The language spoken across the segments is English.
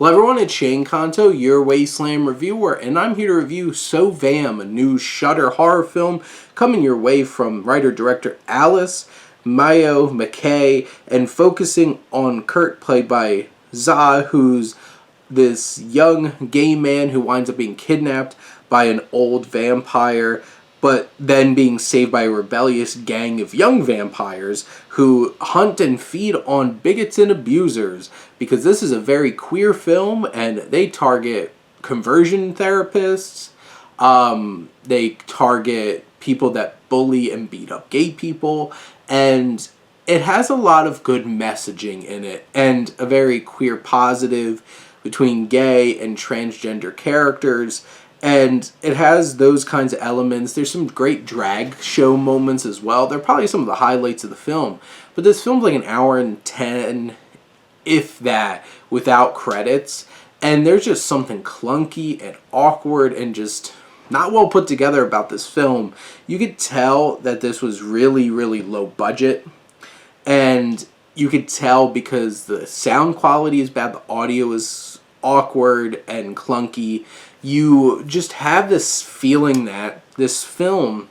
Hello everyone, it's Shane Kanto, your Wasteland reviewer, and I'm here to review So Vam, a new Shudder horror film coming your way from writer-director Alice Mayo McKay, and focusing on Kurt, played by Za, who's this young gay man who winds up being kidnapped by an old vampire, but then being saved by a rebellious gang of young vampires who hunt and feed on bigots and abusers, because this is a very queer film and they target conversion therapists, they target people that bully and beat up gay people, and it has a lot of good messaging in it and a very queer positive between gay and transgender characters. And it has those kinds of elements. There's some great drag show moments as well. They're probably some of the highlights of the film. But this film's like an hour and 10, if that, without credits. And there's just something clunky and awkward and just not well put together about this film. You could tell that this was really, really low budget. And you could tell because the sound quality is bad, the audio is awkward and clunky. You just have this feeling that this film,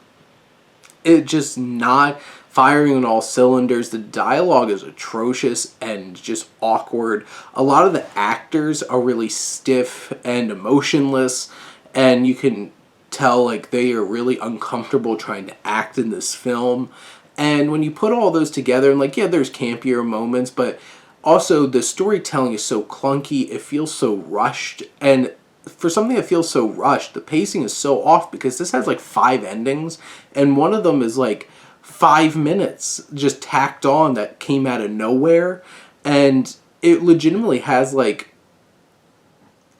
it just not firing on all cylinders. The dialogue is atrocious and just awkward. A lot of the actors are really stiff and emotionless, and you can tell like they are really uncomfortable trying to act in this film. And when you put all those together, and like, yeah, there's campier moments, but also the storytelling is so clunky, it feels so rushed. And for something that feels so rushed, the pacing is so off, because this has like 5 endings, and one of them is like 5 minutes just tacked on that came out of nowhere. And it legitimately has like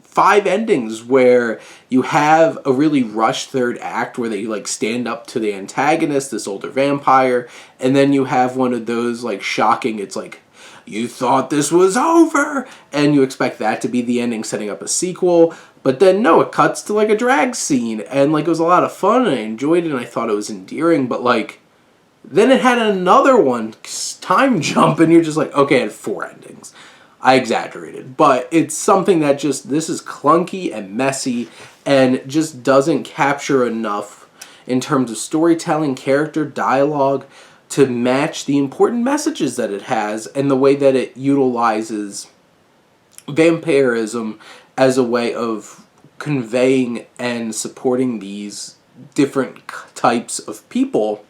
5 endings where you have a really rushed third act where they like stand up to the antagonist, this older vampire, and then you have one of those like shocking, it's like, you thought this was over, and you expect that to be the ending, setting up a sequel. But then no, it cuts to like a drag scene, and like it was a lot of fun, and I enjoyed it, and I thought it was endearing. But like, then it had another one, time jump, and you're just like, okay, it had 4 endings. I exaggerated, but it's something that just, this is clunky and messy, and just doesn't capture enough in terms of storytelling, character, dialogue, to match the important messages that it has and the way that it utilizes vampirism as a way of conveying and supporting these different types of people,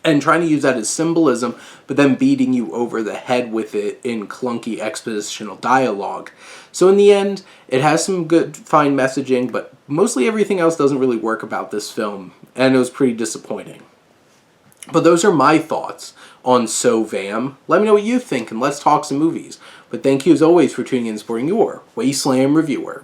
and trying to use that as symbolism, but then beating you over the head with it in clunky expositional dialogue. So in the end, it has some good, fine messaging, but mostly everything else doesn't really work about this film, and it was pretty disappointing. But those are my thoughts on So Vam. Let me know what you think, and let's talk some movies. But thank you as always for tuning in and supporting your Wasteland reviewer.